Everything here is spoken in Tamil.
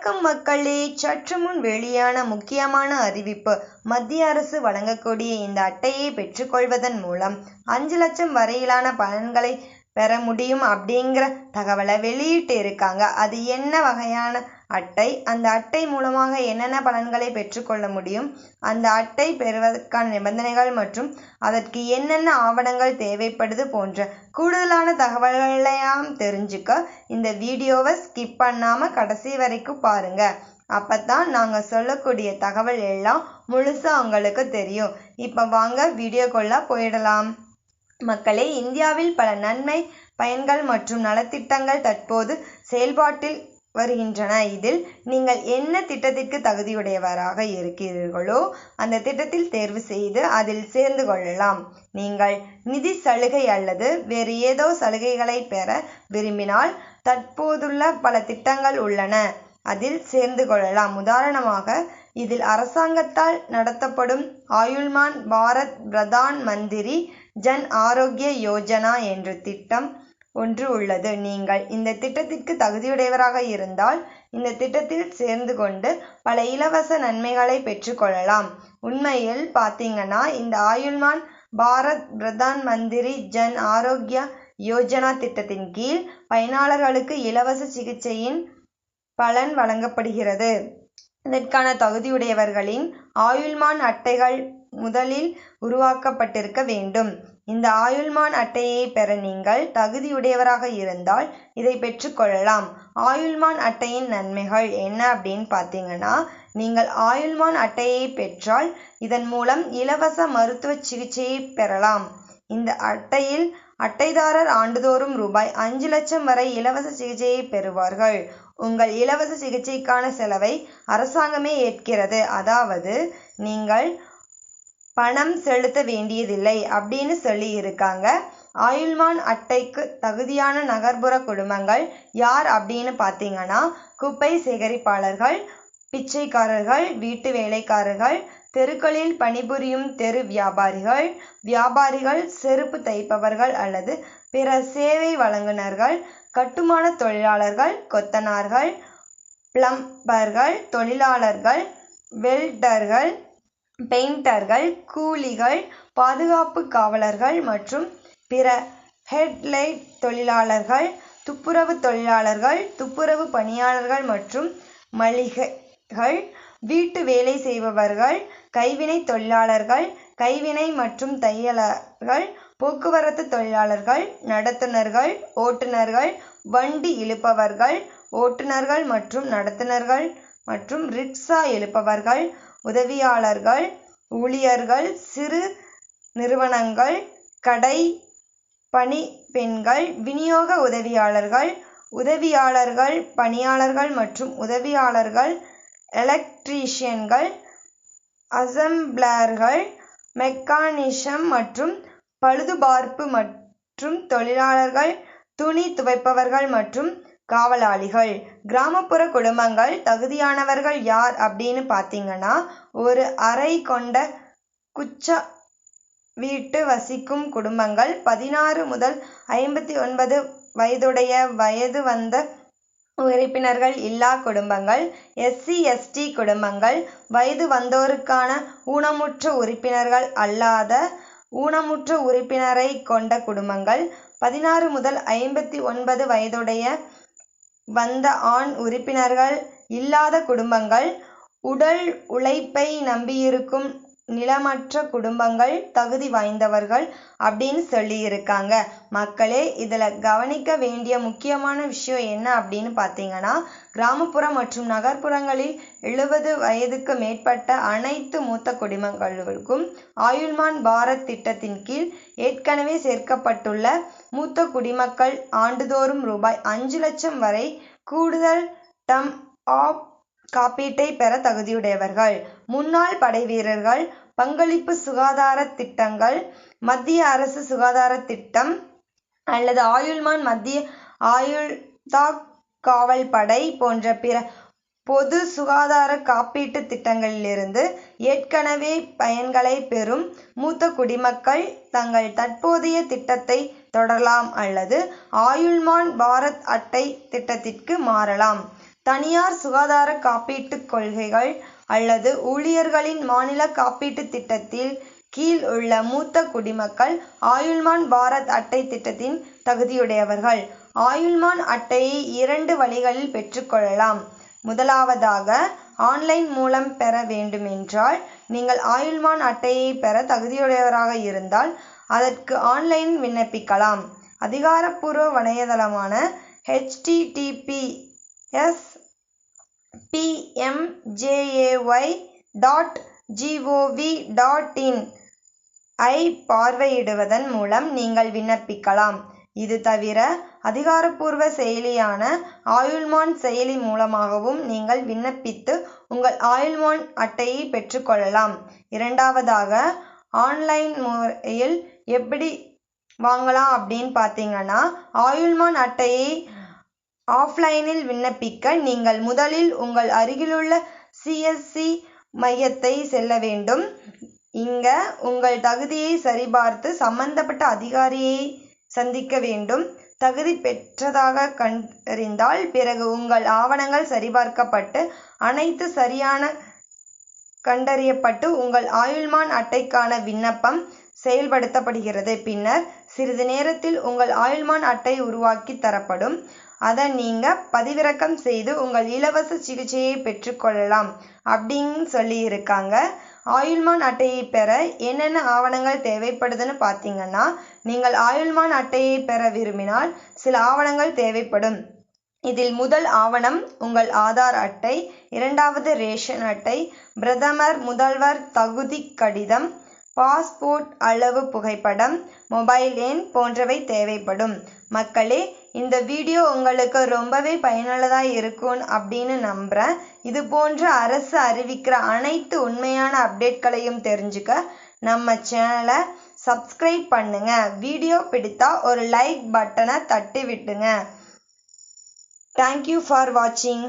வணக்கம் மக்களே, சற்று முன் வெளியான முக்கியமான அறிவிப்பு. மத்திய அரசு வழங்கக்கூடிய இந்த அட்டையை பெற்றுக்கொள்வதன் மூலம் 5 லட்சம் வரையிலான பலன்களை பெற முடியும் அப்படிங்கிற தகவலை வெளியிட்டு இருக்காங்க. அது என்ன வகையான அட்டை, அந்த அட்டை மூலமாக என்னென்ன பலன்களை பெற்றுக்கொள்ள முடியும், அந்த அட்டை பெறுவதற்கான நிபந்தனைகள் மற்றும் அதற்கு என்னென்ன ஆவணங்கள் தேவைப்படுது போன்ற கூடுதலான தகவல்களையும் தெரிஞ்சுக்க இந்த வீடியோவை ஸ்கிப் பண்ணாம கடைசி வரைக்கும் பாருங்க. அப்பதான் நாங்க சொல்லக்கூடிய தகவல் எல்லாம் முழுசா உங்களுக்கு தெரியும். இப்ப வாங்க வீடியோக்குள்ள போயிடலாம். மக்களே, இந்தியாவில் பல நன்மை பயன்கள் மற்றும் நலத்திட்டங்கள் தற்போது செயல்பாட்டில் வருகின்றன. இதில் நீங்கள் என்ன திட்டத்திற்கு தகுதியுடையவராக இருக்கிறீர்களோ அந்த திட்டத்தில் தேர்வு செய்து அதில் சேர்ந்து கொள்ளலாம். நீங்கள் நிதி சலுகை அல்லது வேறு ஏதோ சலுகைகளை பெற விரும்பினால் தற்போதுள்ள பல திட்டங்கள் உள்ளன, அதில் சேர்ந்து கொள்ளலாம். உதாரணமாக, இதில் அரசாங்கத்தால் நடத்தப்படும் ஆயுள்மான் பாரத் பிரதான் மந்திரி ஜன் ஆரோக்கிய யோஜனா என்ற திட்டம் ஒன்று உள்ளது. நீங்கள் இந்த திட்டத்திற்கு தகுதியுடையவராக இருந்தால் இந்த திட்டத்தில் சேர்ந்து கொண்டு பல இலவச நன்மைகளை பெற்றுக்கொள்ளலாம். உண்மையில் பார்த்தீங்கன்னா, இந்த ஆயுள்மான் பாரத் பிரதான் மந்திரி ஜன் ஆரோக்கிய யோஜனா திட்டத்தின் கீழ் பயனாளர்களுக்கு இலவச சிகிச்சையின் பலன் வழங்கப்படுகிறது. இதற்கான தகுதியுடையவர்களின் ஆயுள்மான் அட்டைகள் முதலில் உருவாக்கப்பட்டிருக்க வேண்டும். இந்த ஆயுள்மான் அட்டையை பெற நீங்கள் தகுதியுடையவராக இருந்தால் இதை பெற்றுக்கொள்ளலாம். ஆயுள்மான் அட்டையின் நன்மைகள் என்ன அப்படின்னு பார்த்தீங்கன்னா, நீங்கள் ஆயுள்மான் அட்டையை பெற்றால் இதன் மூலம் இலவச மருத்துவ சிகிச்சையை பெறலாம். இந்த அட்டையில் அட்டைதாரர் ஆண்டுதோறும் ரூபாய் 5 லட்சம் வரை இலவச சிகிச்சையை பெறுவார்கள். உங்கள் இலவச சிகிச்சைக்கான செலவை அரசாங்கமே ஏற்கிறது. அதாவது நீங்கள் பணம் செலுத்த வேண்டியதில்லை அப்படின்னு சொல்லி இருக்காங்க. ஆயுள்மான் அட்டைக்கு தகுதியான நகர்ப்புற குடும்பங்கள் யார் அப்படின்னு பார்த்தீங்கன்னா, குப்பை சேகரிப்பாளர்கள், பிச்சைக்காரர்கள், வீட்டு வேலைக்காரர்கள், தெருக்களில் பணிபுரியும் தெரு வியாபாரிகள், செருப்பு தைப்பவர்கள் அல்லது பிற சேவை வழங்குனர்கள், கட்டுமான தொழிலாளர்கள், கொத்தனார்கள், பிளம்பர்கள் தொழிலாளர்கள், வெல்டர்கள், பெயிண்டர்கள், கூலிகள், பாதுகாப்பு காவலர்கள் மற்றும் பிற ஹெட்லைட் தொழிலாளர்கள், துப்புரவு தொழிலாளர்கள், துப்புரவு பணியாளர்கள் மற்றும் மளிகைகள், வீட்டு வேலை செய்பவர்கள், கைவினை தொழிலாளர்கள், கைவினை மற்றும் தையலர்கள், போக்குவரத்து தொழிலாளர்கள், நடத்துனர்கள், ஓட்டுநர்கள், வண்டி இழுப்பவர்கள், ஓட்டுநர்கள் மற்றும் நடத்துனர்கள் மற்றும் ரிக்ஷா இழுப்பவர்கள், உதவியாளர்கள், ஊழியர்கள், சிறு நிறுவனங்கள், கடை பணிப்பெண்கள், விநியோக உதவியாளர்கள், பணியாளர்கள் மற்றும் உதவியாளர்கள், எலக்ட்ரீஷியன்கள், அசெம்பிளர்கள், மெக்கானிசம் மற்றும் பழுதுபார்ப்பு மற்றும் தொழிலாளர்கள், துணி துவைப்பவர்கள் மற்றும் காவலாளிகள். கிராமப்புற குடும்பங்கள் தகுதியானவர்கள் யார் அப்படின்னு பார்த்தீங்கன்னா, ஒரு அறை கொண்ட குச்ச வீட்டு வசிக்கும் குடும்பங்கள், 16 முதல் 59 வயதுடைய வயது வந்த உறுப்பினர்கள் இல்லா குடும்பங்கள், SC/ST குடும்பங்கள், வயது வந்தோருக்கான ஊனமுற்ற உறுப்பினர்கள் அல்லாத ஊனமுற்ற உறுப்பினரை கொண்ட குடும்பங்கள், 16 முதல் 59 வயதுடைய வந்த ஆண் உறுப்பினர்கள் இல்லாத குடும்பங்கள், உடல் உழைப்பை நம்பியிருக்கும் நிலமற்ற குடும்பங்கள் தகுதி வாய்ந்தவர்கள் அப்படின்னு சொல்லி இருக்காங்க. மக்களே, இதுல கவனிக்க வேண்டிய முக்கியமான விஷயம் என்ன அப்படின்னு பார்த்தீங்கன்னா, கிராமப்புற மற்றும் நகர்ப்புறங்களில் 70 வயதுக்கு மேற்பட்ட அனைத்து மூத்த குடிமக்களுக்கும் ஆயுள்மான் பாரத் திட்டத்தின் கீழ் ஏற்கனவே சேர்க்கப்பட்டுள்ள மூத்த குடிமக்கள் ஆண்டுதோறும் ரூபாய் 5 லட்சம் வரை கூடுதல் டம் ஆப் காப்பீட்டை பெற தகுதியுடையவர்கள். முன்னாள் படை வீரர்கள், பங்களிப்பு சுகாதார திட்டங்கள், மத்திய அரசு சுகாதார திட்டம் அல்லது ஆயுள்மான், மத்திய ஆயுள்தா காவல் படை போன்ற பிற பொது சுகாதார காப்பீட்டு திட்டங்களிலிருந்து ஏற்கனவே பயன்களை பெறும் மூத்த குடிமக்கள் தங்கள் தற்போதைய திட்டத்தை தொடரலாம் அல்லது ஆயுள்மான் பாரத் அட்டை திட்டத்திற்கு மாறலாம். தனியார் சுகாதார காப்பீட்டுக் கொள்கைகள் அல்லது ஊழியர்களின் மாநில காப்பீட்டுத் திட்டத்தில் கீழ் உள்ள மூத்த குடிமக்கள் ஆயுள்மான் பாரத் அட்டை திட்டத்தின் தகுதியுடையவர்கள். ஆயுள்மான் அட்டையை 2 வழிகளில் பெற்றுக்கொள்ளலாம். முதலாவதாக, ஆன்லைன் மூலம் பெற வேண்டுமென்றால், நீங்கள் ஆயுள்மான் அட்டையை பெற தகுதியுடையவராக இருந்தால் அதற்கு ஆன்லைனில் விண்ணப்பிக்கலாம். அதிகாரப்பூர்வ வலைதளமான https://pmjay.gov.in ஐ பார்வையிடுவதன் மூலம் நீங்கள் விண்ணப்பிக்கலாம். இது தவிர அதிகாரப்பூர்வ செயலியான ஆயுள்மான் செயலி மூலமாகவும் நீங்கள் விண்ணப்பித்து உங்கள் ஆயுள்மான் அட்டையை பெற்றுக்கொள்ளலாம். இரண்டாவதாக, ஆன்லைன் முறையில் எப்படி வாங்கலாம் அப்படின்னு பார்த்தீங்கன்னா, ஆயுள்மான் அட்டையை ஆஃப்லைனில் விண்ணப்பிக்க நீங்கள் முதலில் உங்கள் அருகிலுள்ள CSC மையத்தை செல்ல வேண்டும். இங்க உங்கள் தகுதியை சரிபார்த்து சம்பந்தப்பட்ட அதிகாரியை சந்திக்க வேண்டும். தகுதி பெற்றதாக கண்டறிந்தால் பிறகு உங்கள் ஆவணங்கள் சரிபார்க்கப்பட்டு அனைத்து சரியான கண்டறியப்பட்டு உங்கள் ஆயுள்மான் அட்டைக்கான விண்ணப்பம் செயல்படுத்தப்படுகிறது. பின்னர் சிறிது நேரத்தில் உங்கள் ஆயுள்மான் அட்டை உருவாக்கி தரப்படும். அதை நீங்க பதிவிறக்கம் செய்து உங்கள் இலவச சிகிச்சையை பெற்றுக்கொள்ளலாம் அப்படின்னு சொல்லி இருக்காங்க. ஆயுள்மான் அட்டையை பெற என்னென்ன ஆவணங்கள் தேவைப்படுதுன்னு பார்த்தீங்கன்னா, நீங்கள் ஆயுள்மான் அட்டையை பெற விரும்பினால் சில ஆவணங்கள் தேவைப்படும். இதில் முதல் ஆவணம் உங்கள் ஆதார் அட்டை, இரண்டாவது ரேஷன் அட்டை, பிரதமர் முதல்வர் தகுதி கடிதம், பாஸ்போர்ட் அளவு புகைப்படம், மொபைல் எண் போன்றவை தேவைப்படும். மக்களே, இந்த வீடியோ உங்களுக்கு ரொம்பவே பயனுள்ளதாக இருக்கும் அப்படின்னு நம்புகிறேன். இது போன்ற அரசு அறிவிக்கிற அனைத்து உண்மையான அப்டேட்களையும் தெரிஞ்சுக்க நம்ம சேனலை சப்ஸ்கிரைப் பண்ணுங்க. வீடியோ பிடித்தா ஒரு லைக் பட்டனை தட்டி விட்டுங்க. தேங்க்யூ ஃபார் வாட்சிங்.